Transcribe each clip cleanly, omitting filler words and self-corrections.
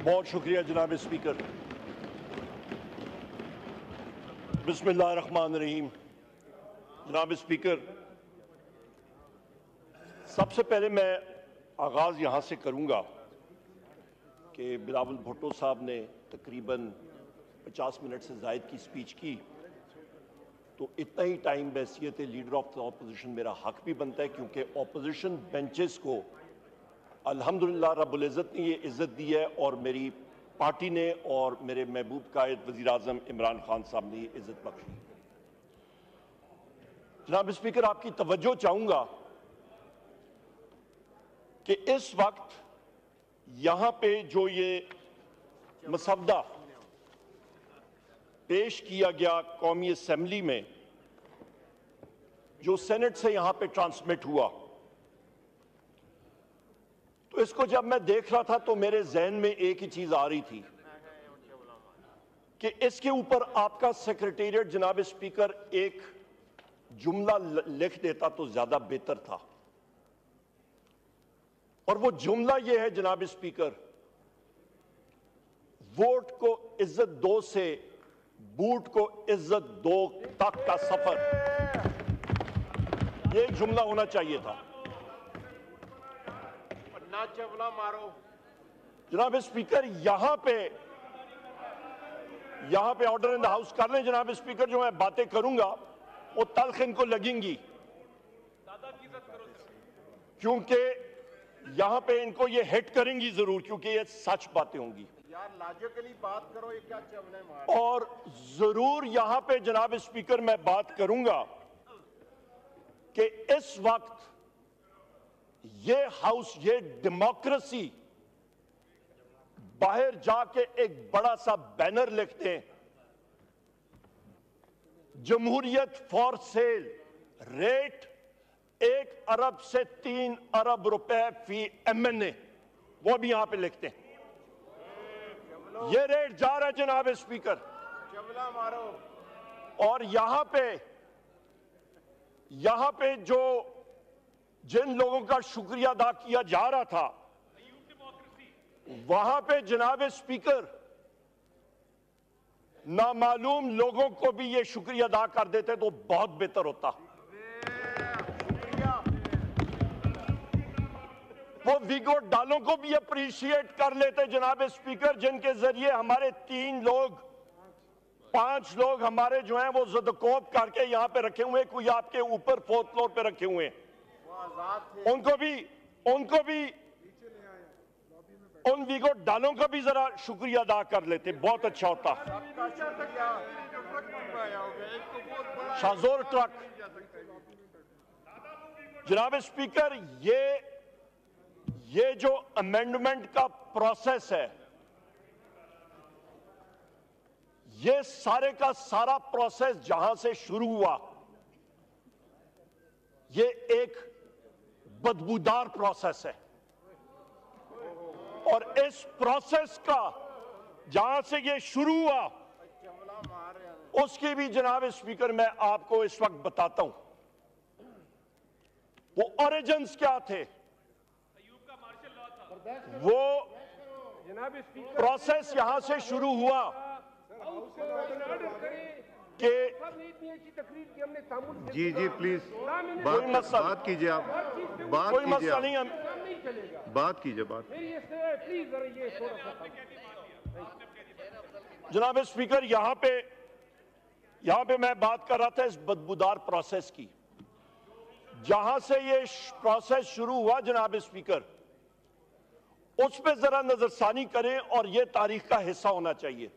بہت شکریہ جناب اسپیکر۔ بسم اللہ الرحمن الرحیم۔ جناب اسپیکر، سب سے پہلے میں آغاز یہاں سے کروں گا کہ بلاول بھٹو صاحب نے تقریباً 50 منٹ سے زائد کی سپیچ کی، تو اتنا ہی ٹائم بحیثیت لیڈر آف دا اپوزیشن میرا حق بھی بنتا ہے، کیونکہ اپوزیشن بینچز کو الحمدللہ رب العزت نے یہ عزت دی ہے اور میری پارٹی نے اور میرے محبوب قائد وزیر اعظم عمران خان صاحب نے یہ عزت بخشی۔ جناب اسپیکر، آپ کی توجہ چاہوں گا کہ اس وقت یہاں پہ جو یہ مسودہ پیش کیا گیا قومی اسمبلی میں، جو سینٹ سے یہاں پہ ٹرانسمٹ ہوا، تو اس کو جب میں دیکھ رہا تھا تو میرے ذہن میں ایک ہی چیز آ رہی تھی کہ اس کے اوپر آپ کا سیکریٹریٹ جناب اسپیکر ایک جملہ لکھ دیتا تو زیادہ بہتر تھا، اور وہ جملہ یہ ہے جناب اسپیکر: ووٹ کو عزت دو سے بوٹ کو عزت دو تک کا سفر، یہ جملہ ہونا چاہیے تھا۔ جناب اسپیکر، یہاں پہ آرڈر ان دا ہاؤس کر لیں جناب اسپیکر، جو میں باتیں کروں گا وہ تلخ ان کو لگیں گی، کیونکہ یہاں پہ ان کو یہ ہٹ کریں گی ضرور، کیونکہ یہ سچ باتیں ہوں گی۔ یار لاجیکلی بات کرو، یہ کیا چولے مار۔ اور ضرور یہاں پہ جناب اسپیکر میں بات کروں گا کہ اس وقت یہ ہاؤس، یہ ڈیموکریسی باہر جا کے ایک بڑا سا بینر لکھتے ہیں: جمہوریت فار سیل، ریٹ 1 ارب سے 3 ارب روپے فی MNA، وہ بھی یہاں پہ لکھتے ہیں۔ یہ ریٹ جا رہا ہے جناب اسپیکر، چولہ مارو۔ اور یہاں پہ جو جن لوگوں کا شکریہ ادا کیا جا رہا تھا، وہاں پہ جناب اسپیکر نامعلوم لوگوں کو بھی یہ شکریہ ادا کر دیتے تو بہت بہتر ہوتا۔ وہ ویگو ڈالوں کو بھی اپریشیٹ کر لیتے جناب اسپیکر، جن کے ذریعے ہمارے 5 لوگ ہمارے جو ہیں وہ زدکوب کر کے یہاں پہ رکھے ہوئے، کوئی آپ کے اوپر 4th فلور پہ رکھے ہوئے ہیں، ان کو بھی ان ویگو ڈالوں کا بھی ذرا شکریہ ادا کر لیتے، بہت اچھا ہوتا۔ شازور ٹرک، جناب اسپیکر، یہ جو امینڈمنٹ کا پروسیس ہے، یہ سارے کا سارا پروسیس جہاں سے شروع ہوا، یہ ایک بدبودار پروسیس ہے، اور اس پروسیس کا جہاں سے یہ شروع ہوا اس کی بھی جناب اسپیکر میں آپ کو اس وقت بتاتا ہوں وہ اوریجنز کیا تھے۔ وہ پروسیس یہاں سے شروع ہوا کہ جی پلیز بات کیجئے، آپ کوئی مسئلہ نہیں، ہم بات کیجئے۔ جناب اسپیکر، یہاں پہ میں بات کر رہا تھا اس بدبودار پروسیس کی، جہاں سے یہ پروسیس شروع ہوا جناب اسپیکر، اس پہ ذرا نظر ثانی کریں، اور یہ تاریخ کا حصہ ہونا چاہیے۔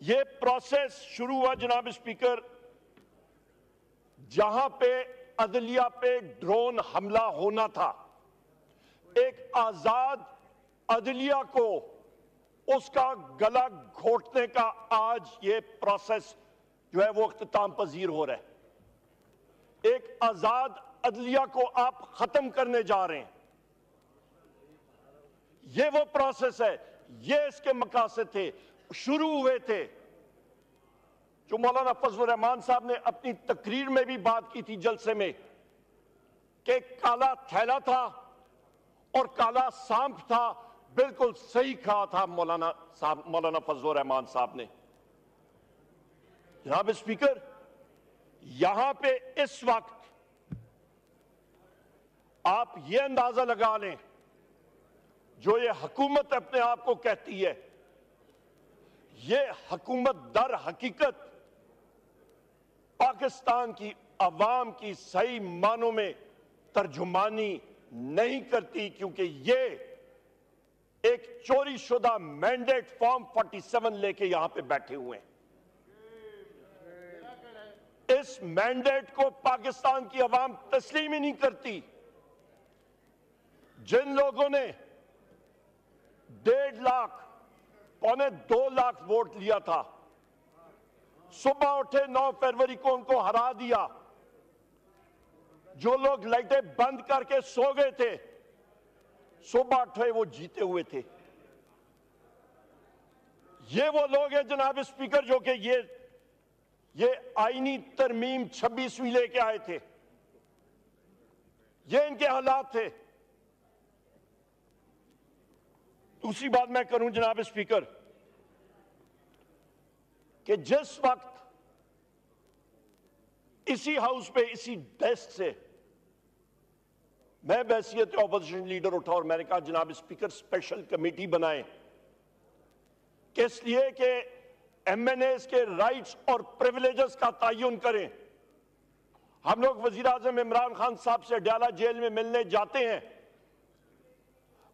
یہ پروسیس شروع ہوا جناب اسپیکر جہاں پہ عدلیہ پہ ڈرون حملہ ہونا تھا، ایک آزاد عدلیہ کو اس کا گلا گھونٹنے کا آج یہ پروسیس جو ہے وہ اختتام پذیر ہو رہا ہے۔ ایک آزاد عدلیہ کو آپ ختم کرنے جا رہے ہیں، یہ وہ پروسیس ہے، یہ اس کے مقاصد تھے، شروع ہوئے تھے، جو مولانا فضل الرحمان صاحب نے اپنی تقریر میں بھی بات کی تھی جلسے میں، کہ کالا تھیلا تھا اور کالا سانپ تھا بالکل صحیح کہا تھا مولانا فضل الرحمان صاحب نے. جناب اسپیکر, یہاں پہ اس وقت آپ یہ اندازہ لگا لیں, جو یہ حکومت اپنے آپ کو کہتی ہے, یہ حکومت در حقیقت پاکستان کی عوام کی صحیح معنوں میں ترجمانی نہیں کرتی, کیونکہ یہ ایک چوری شدہ مینڈیٹ فارم 47 لے کے یہاں پہ بیٹھے ہوئے ہیں. اس مینڈیٹ کو پاکستان کی عوام تسلیم ہی نہیں کرتی. جن لوگوں نے 1.5 لاکھ پونے 2 لاکھ ووٹ لیا تھا, صبح اٹھے 9 فروری کو ان کو ہرا دیا. جو لوگ لائٹیں بند کر کے سو گئے تھے, صبح اٹھے وہ جیتے ہوئے تھے. یہ وہ لوگ ہیں جناب اسپیکر جو کہ یہ آئینی ترمیم 26ویں لے کے آئے تھے. یہ ان کے حالات تھے. دوسری بات میں کروں جناب اسپیکر, کہ جس وقت اسی ہاؤس پہ اسی ڈیسک سے میں بحیثیت اپوزیشن لیڈر اٹھا اور میں نے کہا جناب اسپیکر اسپیشل کمیٹی بنائیں, کس لیے کہ ایم این ایز کے رائٹس اور پریویلیجز کا تعین کریں. ہم لوگ وزیر اعظم عمران خان صاحب سے ڈیالہ جیل میں ملنے جاتے ہیں,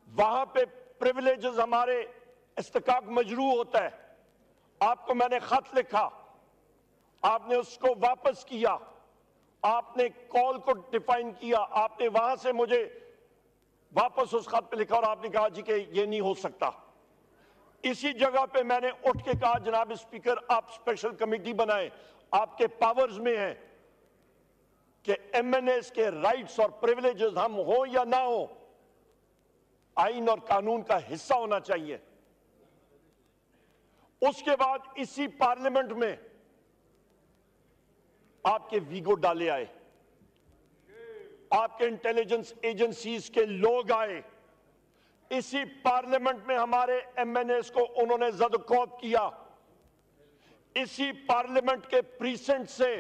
وہاں پہ پریویلیجز ہمارے استحقاق مجروح ہوتا ہے. آپ کو میں نے خط لکھا, آپ نے اس کو واپس کیا, آپ نے کال کو ڈیفائن کیا, آپ نے وہاں سے مجھے واپس اس خط پہ لکھا اور آپ نے کہا جی کہ یہ نہیں ہو سکتا. اسی جگہ پہ میں نے اٹھ کے کہا جناب اسپیکر آپ اسپیشل کمیٹی بنائیں, آپ کے پاورز میں ہیں کہ ایم این ایز کے رائٹس اور پریویلیجز ہم ہوں یا نہ ہوں, آئین اور قانون کا حصہ ہونا چاہیے. اس کے بعد اسی پارلیمنٹ میں آپ کے ویگو ڈالے آئے, آپ کے انٹیلیجنس ایجنسیز کے لوگ آئے, اسی پارلیمنٹ میں ہمارے ایم این ایز کو انہوں نے زد و کوب کیا, اسی پارلیمنٹ کے پریسنٹ سے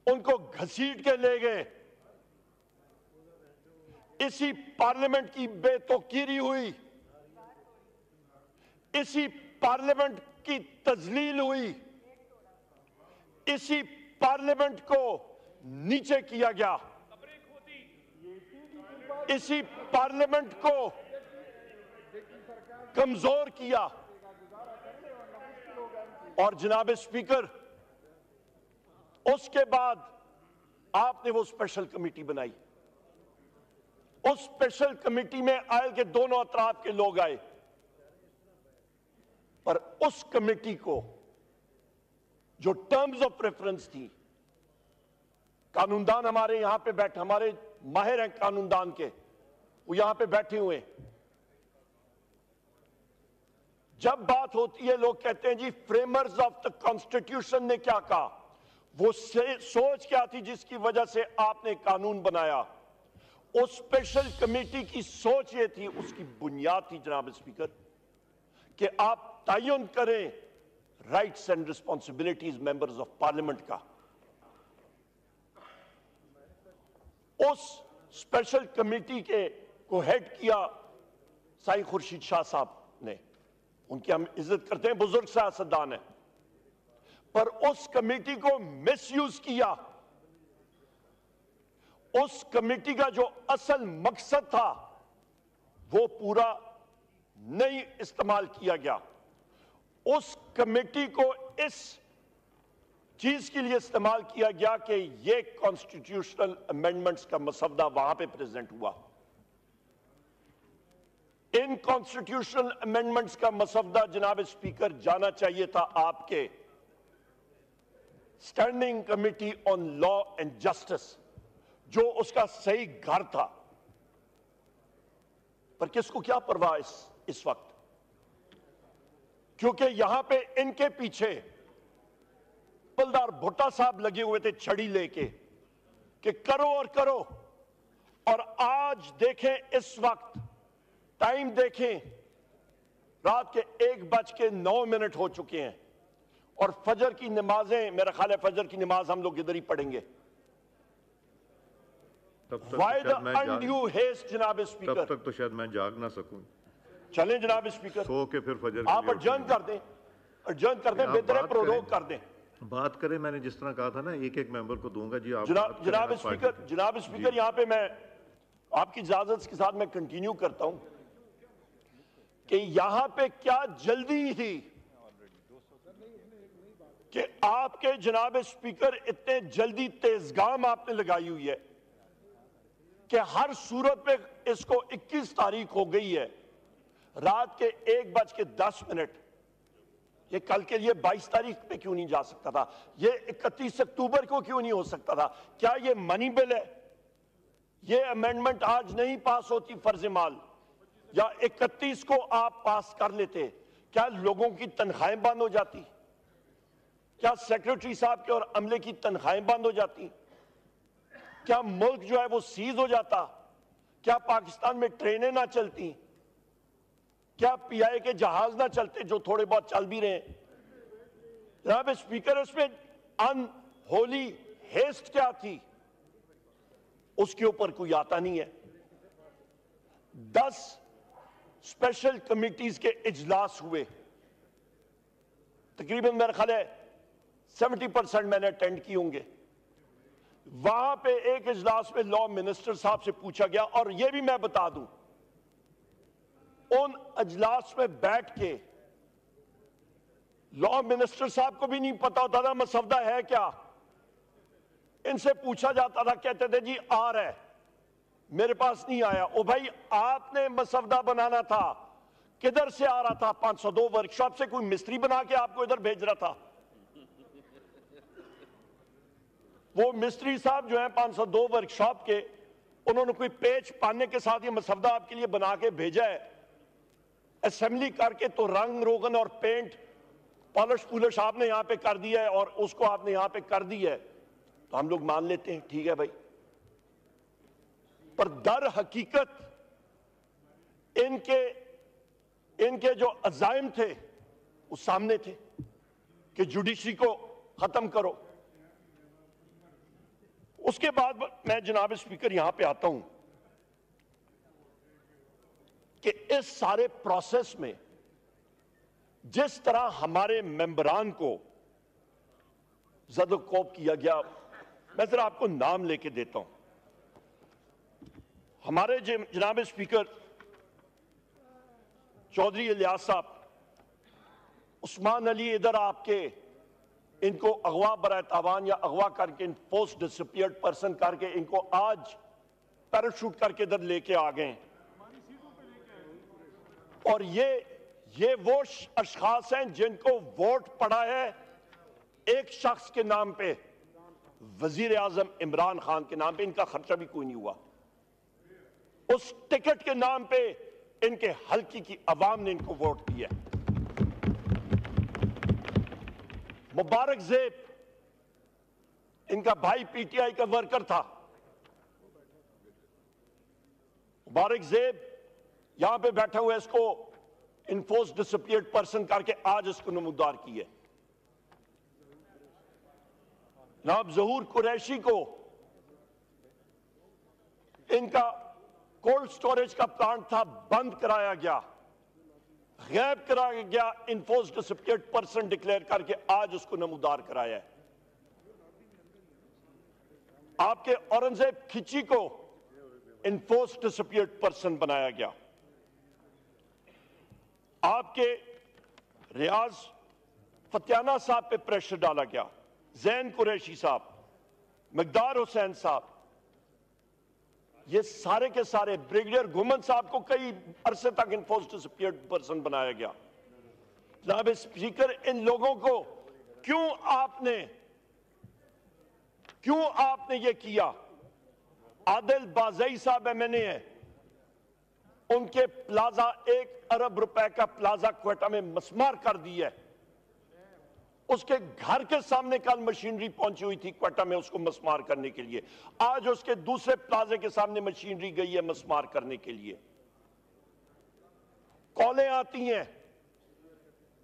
ان کو گھسیٹ کے لے گئے, اسی پارلیمنٹ کی بے توقیری ہوئی, اسی پارلیمنٹ کی تذلیل ہوئی, اسی پارلیمنٹ کو نیچے کیا گیا, اسی پارلیمنٹ کو کمزور کیا. اور جناب اسپیکر اس کے بعد آپ نے وہ اسپیشل کمیٹی بنائی. اس اسپیشل کمیٹی میں آئل کے دونوں اطراف کے لوگ آئے, پر اس کمیٹی کو جو ٹرمز آف ریفرنس تھی, قانوندان ہمارے یہاں پہ بیٹھے, ہمارے ماہر ہیں قانوندان کے, وہ یہاں پہ بیٹھے ہوئے, جب بات ہوتی ہے لوگ کہتے ہیں جی فریمرز آف دا کانسٹیٹیوشن نے کیا کہا, وہ سوچ کیا تھی جس کی وجہ سے آپ نے قانون بنایا. اس اسپیشل کمیٹی کی سوچ یہ تھی, اس کی بنیاد تھی جناب اسپیکر, کہ آپ تعین کریں rights and responsibilities members of parliament کا. اس اسپیشل کمیٹی کو ہیڈ کیا سائی خورشید شاہ صاحب نے, ان کی ہم عزت کرتے ہیں, بزرگ سیاستدان ہیں, پر اس کمیٹی کو مس یوز کیا. اس کمیٹی کا جو اصل مقصد تھا وہ پورا نہیں استعمال کیا گیا. اس کمیٹی کو اس چیز کے لیے استعمال کیا گیا کہ یہ کانسٹیٹیوشنل امینڈمنٹس کا مسودہ وہاں پہ پریزنٹ ہوا. ان کانسٹیٹیوشنل امینڈمنٹس کا مسودہ جناب اسپیکر جانا چاہیے تھا آپ کے standing committee on law and justice, جو اس کا صحیح گھر تھا. پر کس کو کیا پرواہ اس وقت, کیونکہ یہاں پہ ان کے پیچھے پلدار بھٹا صاحب لگے ہوئے تھے چھڑی لے کے کہ کرو اور کرو. اور آج دیکھیں, اس وقت ٹائم دیکھیں, رات کے 1:09 ہو چکے ہیں اور فجر کی نمازیں، میرا خیال ہے فجر کی نماز ہم لوگ ادھر ہی پڑھیں گے. Why the undue haste جناب اسپیکر؟ تب تک تو شاید میں جاگ نہ سکوں. چلیں جناب اسپیکر، سو کے پھر فجر آپ اڈجرن کر دیں، اڈجرن کر دیں، بہتر ہے پروروگ کر دیں. بات کریں، میں نے جس طرح کہا تھا نا ایک ایک ممبر کو دوں گا. جی آپ جناب اسپیکر یہاں پہ میں آپ کی اجازت کے ساتھ میں کنٹینیو کرتا ہوں کہ یہاں پہ کیا جلدی تھی کہ آپ کے جناب اسپیکر اتنے جلدی تیزگام آپ نے لگائی ہوئی ہے کہ ہر صورت پہ اس کو 21 تاریخ ہو گئی ہے. رات کے 1:10 یہ کل کے لیے 22 تاریخ پہ کیوں نہیں جا سکتا تھا؟ یہ 31 اکتوبر کو کیوں نہیں ہو سکتا تھا؟ کیا یہ منی بل ہے؟ یہ امینڈمنٹ آج نہیں پاس ہوتی فرض مال، یا 31 کو آپ پاس کر لیتے، کیا لوگوں کی تنخواہیں بند ہو جاتی؟ کیا سیکریٹری صاحب کے اور عملے کی تنخواہیں بند ہو جاتی؟ کیا ملک جو ہے وہ سیز ہو جاتا؟ کیا پاکستان میں ٹرینیں نہ چلتی؟ کیا پی آئی کے جہاز نہ چلتے جو تھوڑے بہت چل بھی رہے ہیں؟ جناب اسپیکر اس میں ان ہولی ہیسٹ کیا تھی؟ اس کے اوپر کوئی آتا نہیں ہے. 10 اسپیشل کمیٹیز کے اجلاس ہوئے، تقریباً میرا خیال ہے 70% میں نے اٹینڈ کی ہوں گے. وہاں پہ ایک اجلاس میں لا منسٹر صاحب سے پوچھا گیا، اور یہ بھی میں بتا دوں ان اجلاس میں بیٹھ کے لا منسٹر صاحب کو بھی نہیں پتا ہوتا تھا مسودہ ہے کیا. ان سے پوچھا جاتا تھا، کہتے تھے جی آ رہا ہے، میرے پاس نہیں آیا. او بھائی آپ نے مسودہ بنانا تھا، کدھر سے آ رہا تھا؟ 502 ورکشاپ سے کوئی مستری بنا کے آپ کو ادھر بھیج رہا تھا؟ وہ مستری صاحب جو ہیں 502 ورکشاپ کے، انہوں نے کوئی پیچ پانے کے ساتھ یہ مسودہ آپ کے لیے بنا کے بھیجا ہے؟ اسمبلی کر کے تو رنگ روغن اور پینٹ پالش پولش آپ نے یہاں پہ کر دیا ہے اور اس کو آپ نے یہاں پہ کر دی ہے، تو ہم لوگ مان لیتے ہیں ٹھیک ہے بھائی. پر در حقیقت ان کے جو عزائم تھے وہ سامنے تھے کہ جوڈیشری کو ختم کرو. اس کے بعد میں جناب اسپیکر یہاں پہ آتا ہوں کہ اس سارے پروسیس میں جس طرح ہمارے ممبران کو زد و کوب کیا گیا، میں ذرا آپ کو نام لے کے دیتا ہوں. ہمارے جناب اسپیکر چودھری الیاس صاحب، عثمان علی ادھر آپ کے، ان کو اغوا برائے تاوان یا اغوا کر کے پوسٹ ڈسپیئرڈ پرسن کر کے ان کو آج پیراشوٹ کر کے ادھر لے کے آ گئے. اور یہ وہ اشخاص ہیں جن کو ووٹ پڑا ہے ایک شخص کے نام پہ، وزیر اعظم عمران خان کے نام پہ. ان کا خرچہ بھی کوئی نہیں ہوا. اس ٹکٹ کے نام پہ ان کے حلقے کی عوام نے ان کو ووٹ دیا. مبارک زیب ان کا بھائی پی ٹی آئی کا ورکر تھا. مبارک زیب یہاں پہ بیٹھا ہوا ہے، اس کو انفورس ڈسپیئرڈ پرسن کر کے آج اس کو نمودار کی ہے. جناب ظہور قریشی کو ان کا کولڈ سٹوریج کا پلانٹ تھا، بند کرایا گیا، غائب کرایا گیا، انفورس ڈسپیئرڈ پرسن ڈکلیئر کر کے آج اس کو نمودار کرایا ہے. آپ کے اورنگزیب کھچی کو انفورس ڈسپیئرڈ پرسن بنایا گیا. آپ کے ریاض فتیانہ صاحب پہ پریشر ڈالا گیا، زین قریشی صاحب، مقدار حسین صاحب، یہ سارے کے سارے، بریگیڈیئر گھومن صاحب کو کئی عرصے تک انفورس ڈسپیئرڈ پرسن بنایا گیا. جناب اسپیکر ان لوگوں کو کیوں آپ نے یہ کیا؟ عادل بازئی صاحب ایم این اے ہے، ان کے پلازا 1 ارب روپے کا پلازا کوئٹہ میں مسمار کر دی ہے. اس کے گھر کے سامنے کل مشینری پہنچی ہوئی تھی کوئٹہ میں اس کو مسمار کرنے کے لیے. آج اس کے دوسرے پلازے کے سامنے مشینری گئی ہے مسمار کرنے کے لیے. کالیں آتی ہیں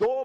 2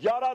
11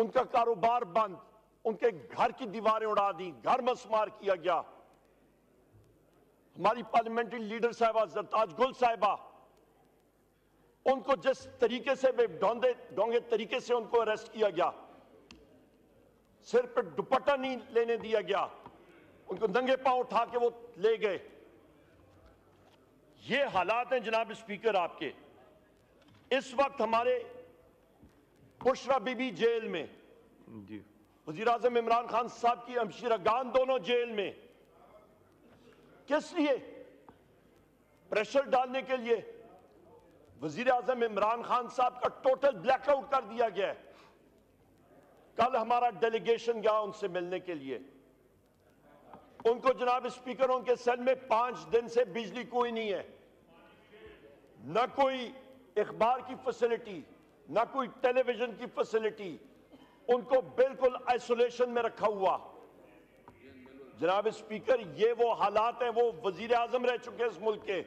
ان کا کاروبار بند, ان کے گھر کی دیواریں اڑا دی, گھر مسمار کیا گیا. ہماری پارلیمنٹری لیڈر صاحبہ زرتاج گل صاحبہ, ان کو جس طریقے سے ڈونگے طریقے سے ان کو اریسٹ کیا گیا, سر پہ دوپٹہ نہیں لینے دیا گیا, ان کو ننگے پاؤں اٹھا کے وہ لے گئے. یہ حالات ہیں جناب اسپیکر آپ کے. اس وقت ہمارے بشرا بی بی جیل میں, جی وزیر اعظم عمران خان صاحب کی ہمشیرگان دونوں جیل میں. کس لیے؟ پریشر ڈالنے کے لیے. وزیر اعظم عمران خان صاحب کا ٹوٹل بلیک آؤٹ کر دیا گیا ہے. کل ہمارا ڈیلیگیشن گیا ان سے ملنے کے لیے. ان کو جناب اسپیکروں کے سیل میں 5 دن سے بجلی کوئی نہیں ہے, نہ کوئی اخبار کی فیسلٹی, نہ کوئی ٹیلی ویژن کی فیسلٹی. ان کو بالکل آئسولیشن میں رکھا ہوا. جناب اسپیکر, یہ وہ حالات ہیں. وہ وزیر اعظم رہ چکے اس ملک کے,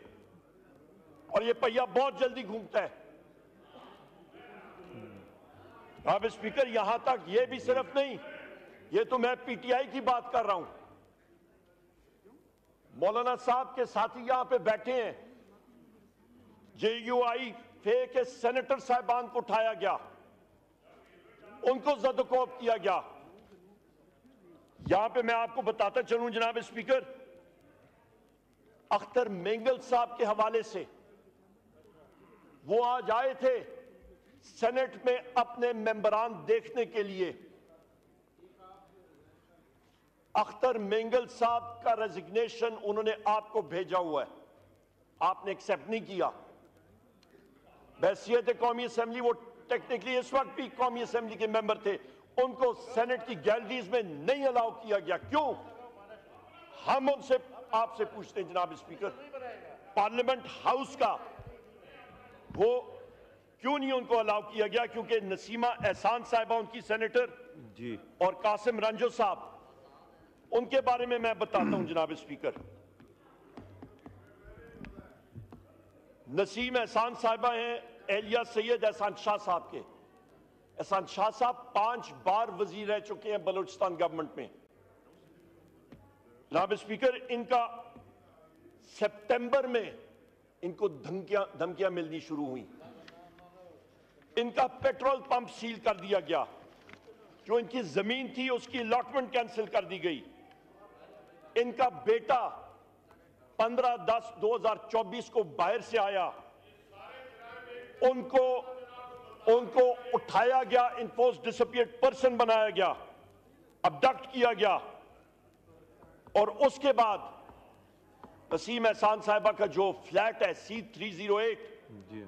اور یہ پہیا بہت جلدی گھومتا ہے. جناب اسپیکر, یہاں تک یہ بھی صرف نہیں, یہ تو میں پی ٹی آئی کی بات کر رہا ہوں. مولانا صاحب کے ساتھی یہاں پہ بیٹھے ہیں. جے یو آئی فے کے سینیٹر صاحبان کو اٹھایا گیا, ان کو زد و کوب کیا گیا. یہاں پہ میں آپ کو بتاتا چلوں جناب اسپیکر, اختر مینگل صاحب کے حوالے سے, وہ آج آئے تھے سینٹ میں اپنے ممبران دیکھنے کے لیے. اختر مینگل صاحب کا ریزگنیشن انہوں نے آپ کو بھیجا ہوا ہے, آپ نے ایکسپٹ نہیں کیا. بحیثیت قومی اسمبلی, وہ ٹیکنیکلی اس وقت بھی قومی اسمبلی کے ممبر تھے, ان کو سینٹ کی گیلریز میں نہیں الاؤ کیا گیا. کیوں؟ ہم ان سے آپ سے پوچھتے ہیں جناب اسپیکر, پارلیمنٹ ہاؤس کا وہ کیوں نہیں ان کو الاؤ کیا گیا؟ کیونکہ نسیمہ احسان صاحبہ ان کی سینیٹر, جی, اور قاسم رنجو صاحب, ان کے بارے میں بتاتا ہوں جناب اسپیکر. نسیم احسان صاحبہ ہیں اہلیہ سید احسان شاہ صاحب کے. احسان شاہ صاحب 5 بار وزیر رہ چکے ہیں بلوچستان گورنمنٹ میں. جناب اسپیکر, ان کا سپٹمبر میں ان کو دھمکیاں ملنی شروع ہوئی. ان کا پیٹرول پمپ سیل کر دیا گیا. جو ان کی زمین تھی اس کی الاٹمنٹ کینسل کر دی گئی. ان کا بیٹا 15/10/2024 کو باہر سے آیا, ان کو اٹھایا گیا, انفورس ڈسپیئرڈ پرسن بنایا گیا, ابڈکٹ کیا گیا. اور اس کے بعد نسیم احسان صاحبہ کا جو فلیٹ ہے C308, جی,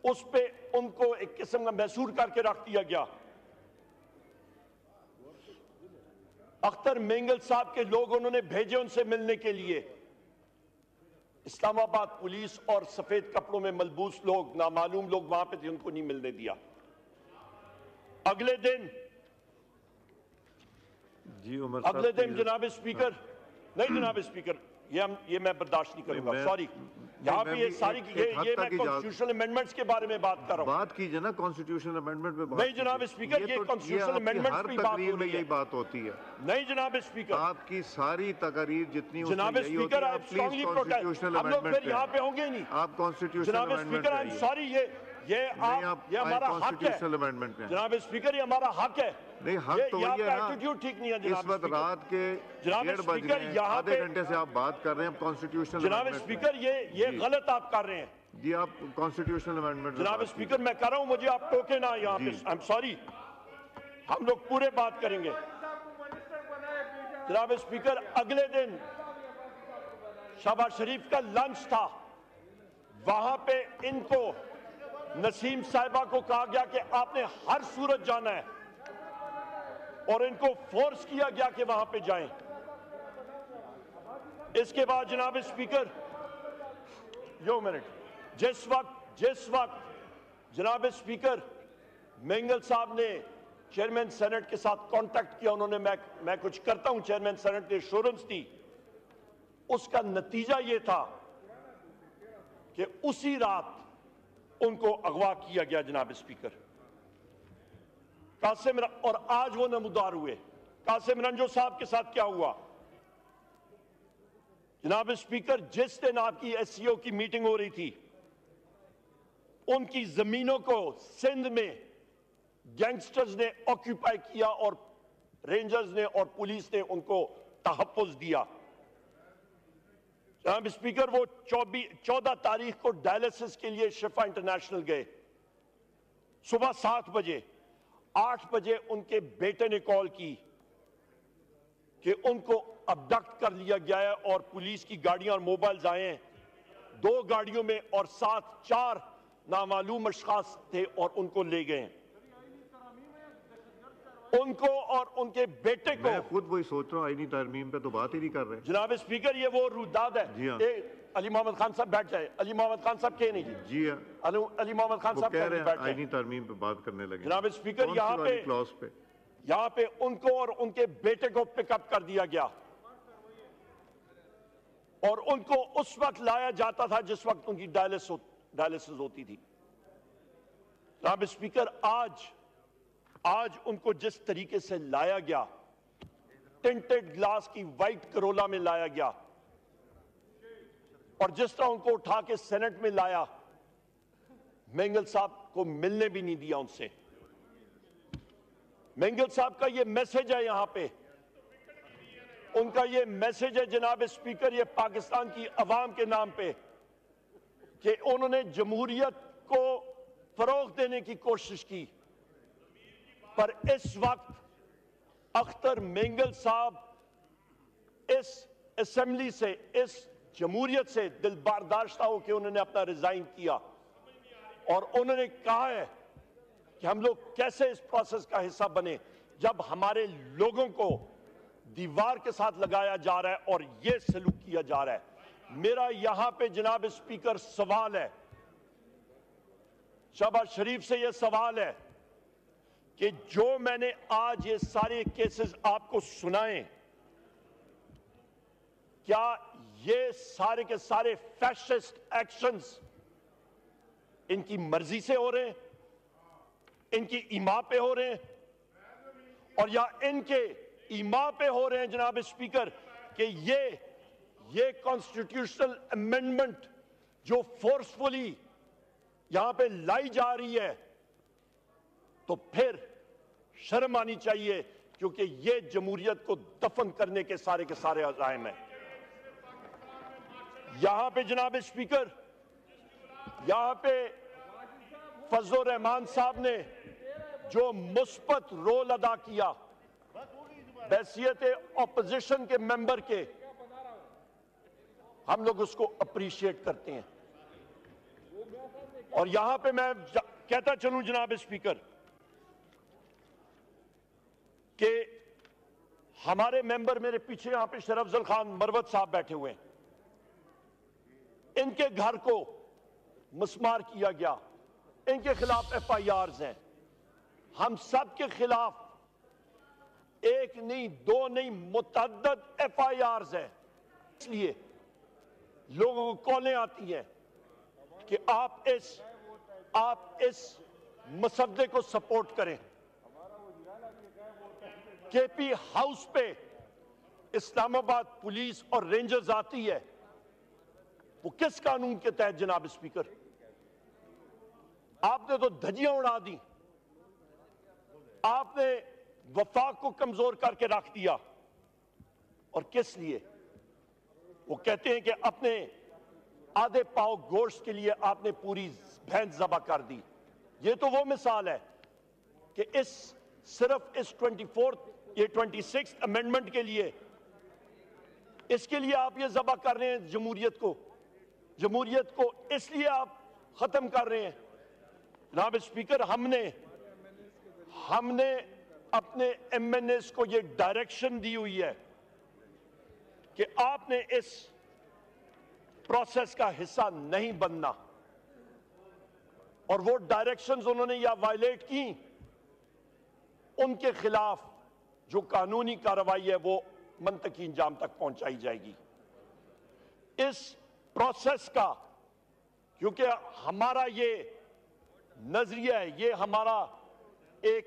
اس پہ ان کو ایک قسم کا محصور کر کے رکھ دیا گیا. اختر مینگل صاحب کے لوگ انہوں نے بھیجے ان سے ملنے کے لیے. اسلام آباد پولیس اور سفید کپڑوں میں ملبوس لوگ, نامعلوم لوگ وہاں پہ تھے, ان کو نہیں ملنے دیا. اگلے دن جی عمر صاحب, اگلے دن جناب اسپیکر, نہیں جناب اسپیکر, یہ میں برداشت نہیں کروں گا, سوری. یہاں پہ یہ ساری یہ میں کانسٹیٹیوشنل امینڈمنٹس کے بارے میں بات کر رہا ہوں. بات کیجئے نا کانسٹیٹیوشنل امینڈمنٹ پہ. نہیں جناب اسپیکر, یہ کانسٹیٹیوشنل امینڈمنٹس پہ بات ہو رہی ہے. یہی بات ہوتی ہے. نہیں جناب اسپیکر, آپ کی ساری تقاریر جتنی جناب اسپیکر, آپ پلیز کانسٹیٹیوشنل ہم لوگ پھر یہاں پہ ہوں گے نہیں. آپ کانسٹیٹیوشنل جناب اسپیکر, آئی ایم سوری, یہ ہمارا حق ہے. جناب اسپیکر, یہ ہمارا حق ہے. نہیں, حق تو وہی ہے نا. ایٹیٹیوڈ ٹھیک نہیں ہے اس وقت رات کے 1:30 بج رہے ہیں, آدھے گھنٹے سے آپ بات کر رہے ہیں کانسٹیٹیوشنل. جناب اسپیکر, یہ غلط آپ کر رہے ہیں. جی, آپ کانسٹیٹیوشنل امینڈمنٹ. جناب اسپیکر, میں کر رہا ہوں, مجھے آپ ٹوکے نہ یہاں پہ. آئی ایم سوری, ہم لوگ پورے بات کریں گے. جناب اسپیکر, اگلے دن شہباز شریف کا لنچ تھا, وہاں پہ ان کو نسیم صاحبہ کو کہا گیا کہ آپ نے ہر صورت جانا ہے, اور ان کو فورس کیا گیا کہ وہاں پہ جائیں. اس کے بعد جناب اسپیکر, جس وقت جناب اسپیکر مینگل صاحب نے چیئرمین سینٹ کے ساتھ کانٹیکٹ کیا, انہوں نے میں کچھ کرتا ہوں, چیئرمین سینٹ نے ایشورنس دی, اس کا نتیجہ یہ تھا کہ اسی رات ان کو اغوا کیا گیا. جناب اسپیکر, قاسم اور آج وہ نمودار ہوئے. قاسم رنجو صاحب کے ساتھ کیا ہوا؟ جناب اسپیکر، جس دن آپ کی ایس سی او کی میٹنگ ہو رہی تھی، ان کی زمینوں کو سندھ میں گینگسٹرز نے آکیوپائی کیا اور رینجرز نے اور پولیس نے ان کو تحفظ دیا. جناب اسپیکر، وہ 14 تاریخ کو ڈائلسس کے لیے شفا انٹرنیشنل گئے. صبح 7 بجے 8 بجے ان کے بیٹے نے کال کی کہ ان کو ابڈکٹ کر لیا گیا ہے اور پولیس کی گاڑیاں اور موبائلز آئے ہیں 2 گاڑیوں میں اور ساتھ 4 نامعلوم اشخاص تھے اور ان کو لے گئے. ان کو اور ان کے بیٹے کو. میں خود وہی سوچ رہا ہوں، آئینی ترمیم پہ تو بات ہی نہیں کر رہے. جناب اسپیکر، یہ وہ روداد ہے. جی ہاں. علی محمد خان صاحب بیٹھ جائے. علی محمد خان صاحب کہے نہیں. جی ہاں، علی محمد خان وہ صاحب کہہ رہے بیٹھ ہیں جائے. آئینی ترمیم پہ بات کرنے لگے. جناب اسپیکر، کون سی والی کلاس پہ؟ یہاں پہ ان کو اور ان کے بیٹے کو پک اپ کر دیا گیا اور ان کو اس وقت لایا جاتا تھا جس وقت ان کی ڈائلسس ہوتی تھی. جناب اسپیکر، آج ان کو جس طریقے سے لایا گیا، ٹنٹڈ گلاس کی وائٹ کرولا میں لایا گیا اور جس طرح ان کو اٹھا کے سینٹ میں لایا، مینگل صاحب کو ملنے بھی نہیں دیا ان سے. مینگل صاحب کا یہ میسج ہے یہاں پہ، ان کا یہ میسج ہے جناب اسپیکر، یہ پاکستان کی عوام کے نام پہ، کہ انہوں نے جمہوریت کو فروغ دینے کی کوشش کی، پر اس وقت اختر مینگل صاحب اس اسمبلی سے، اس جمہوریت سے دل برداشتہ ہو کے انہوں نے اپنا ریزائن کیا اور انہوں نے کہا ہے کہ ہم لوگ کیسے اس پروسیس کا حصہ بنے جب ہمارے لوگوں کو دیوار کے ساتھ لگایا جا رہا ہے اور یہ سلوک کیا جا رہا ہے. میرا یہاں پہ جناب اسپیکر سوال ہے، شہباز شریف سے یہ سوال ہے کہ جو میں نے آج یہ سارے کیسز آپ کو سنائے، کیا یہ سارے کے سارے فیشسٹ ایکشنز ان کی مرضی سے ہو رہے ہیں، ان کی ایما پہ ہو رہے ہیں، اور یا ان کے ایما پہ ہو رہے ہیں جناب اسپیکر کہ یہ کانسٹیٹیوشنل امینڈمنٹ جو فورسفلی یہاں پہ لائی جا رہی ہے، تو پھر شرم آنی چاہیے، کیونکہ یہ جمہوریت کو دفن کرنے کے سارے عزائم ہیں. یہاں پہ جناب اسپیکر، یہاں پہ فضل الرحمان صاحب نے جو مثبت رول ادا کیا بحیثیت اپوزیشن کے ممبر کے، ہم لوگ اس کو اپریشیٹ کرتے ہیں. اور یہاں پہ میں کہتا چلوں جناب اسپیکر کہ ہمارے ممبر میرے پیچھے یہاں پہ شرف افضل خان مروت صاحب بیٹھے ہوئے ہیں، ان کے گھر کو مسمار کیا گیا، ان کے خلاف ایف آئی آرز ہیں. ہم سب کے خلاف ایک نہیں، 2 نہیں، متعدد ایف آئی آرز ہیں. اس لیے لوگوں کو کالیں آتی ہیں کہ آپ اس مسودے کو سپورٹ کریں. کے پی ہاؤس پہ اسلام آباد پولیس اور رینجرز آتی ہے، وہ کس قانون کے تحت جناب اسپیکر؟ آپ نے تو دھجیاں اڑا دی، آپ نے وفاق کو کمزور کر کے رکھ دیا. اور کس لیے؟ وہ کہتے ہیں کہ اپنے آدھے پاؤ گوشت کے لیے آپ نے پوری بھینس ذبح کر دی. یہ تو وہ مثال ہے کہ صرف اس 26 امینڈمنٹ کے لیے، اس کے لیے آپ یہ ذبح کر رہے ہیں جمہوریت کو اس لیے آپ ختم کر رہے ہیں. جناب اسپیکر، ہم نے اپنے ایم این ایس کو یہ ڈائریکشن دی ہوئی ہے کہ آپ نے اس پروسیس کا حصہ نہیں بننا، اور وہ ڈائریکشنز انہوں نے یا وائلیٹ کی، ان کے خلاف جو قانونی کارروائی ہے وہ منطقی انجام تک پہنچائی جائے گی. اس پروسیس کا، کیونکہ ہمارا یہ نظریہ ہے، یہ ہمارا ایک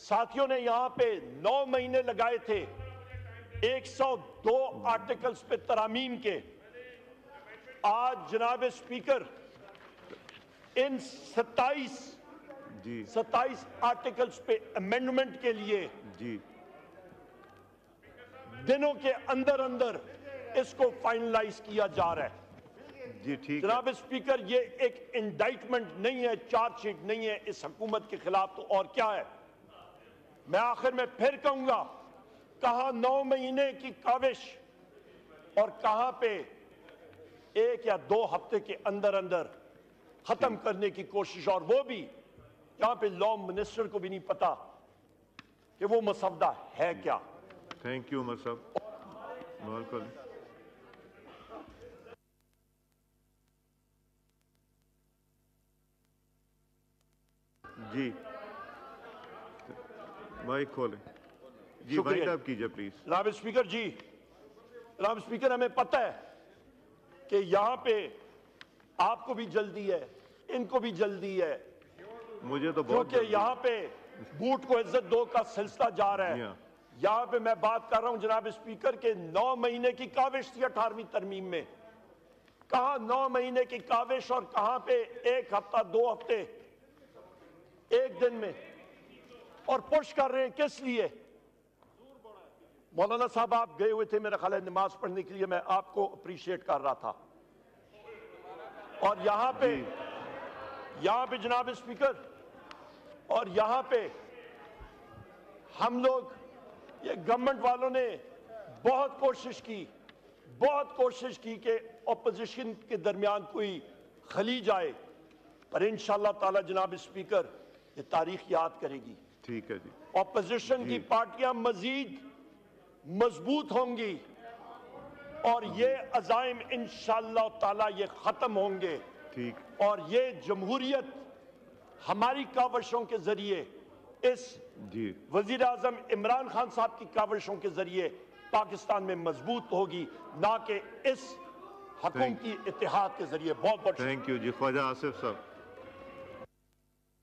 ساتھیوں نے یہاں پہ 9 مہینے لگائے تھے 102 آرٹیکلز پہ ترامیم کے. آج جناب اسپیکر ان 27 آرٹیکلز پہ امینڈمنٹ کے لیے دنوں کے اندر اندر اس کو فائنلائز کیا جا رہا ہے. جناب اسپیکر یہ ایک انڈائٹمنٹ نہیں ہے, چارج شیٹ نہیں ہے اس حکومت کے خلاف, تو اور کیا ہے. میں آخر میں پھر کہوں گا, کہاں 9 مہینے کی کاوش اور کہاں پہ 1 یا 2 ہفتے کے اندر اندر ختم کرنے کی کوشش, اور وہ بھی یہاں پہ لا منسٹر کو بھی نہیں پتا کہ وہ مسودہ ہے کیا. تھینک یو عمر صاحب. جی مائک کھولیں. جی مائک آپ کیجئے پلیز. جناب اسپیکر جی, جناب اسپیکر ہمیں پتہ ہے کہ یہاں پہ آپ کو بھی جلدی ہے, ان کو بھی جلدی ہے, مجھے تو بہت کیونکہ یہاں پہ بوٹ کو عزت دو کا سلسلہ جا رہا ہے. یہاں پہ میں بات کر رہا ہوں جناب اسپیکر کے 9 مہینے کی کاوش تھی 18ویں ترمیم میں. کہاں 9 مہینے کی کاوش اور کہاں پہ 1 ہفتہ 2 ہفتے 1 دن میں, اور پش کر رہے ہیں کس لیے. مولانا صاحب آپ گئے ہوئے تھے میرا خیال ہے نماز پڑھنے کے لیے, میں آپ کو اپریشیٹ کر رہا تھا. اور یہاں پہ جناب اسپیکر, اور یہاں پہ ہم لوگ یہ گورنمنٹ والوں نے بہت کوشش کی کہ اپوزیشن کے درمیان کوئی خلیج آئے, پر انشاءاللہ تعالی جناب اسپیکر یہ تاریخ یاد کرے گی. ٹھیک ہے جی. اپوزیشن کی پارٹیاں مزید مضبوط ہوں گی اور یہ عزائم انشاءاللہ تعالی یہ ختم ہوں گے. اور یہ جمہوریت ہماری کاوشوں کے ذریعے, اس وزیر اعظم عمران خان صاحب کی کاوشوں کے ذریعے پاکستان میں مضبوط ہوگی, نہ کہ اس حکومتی اتحاد کے ذریعے. بہت بہت تھینک یو جی. خواجہ آصف صاحب.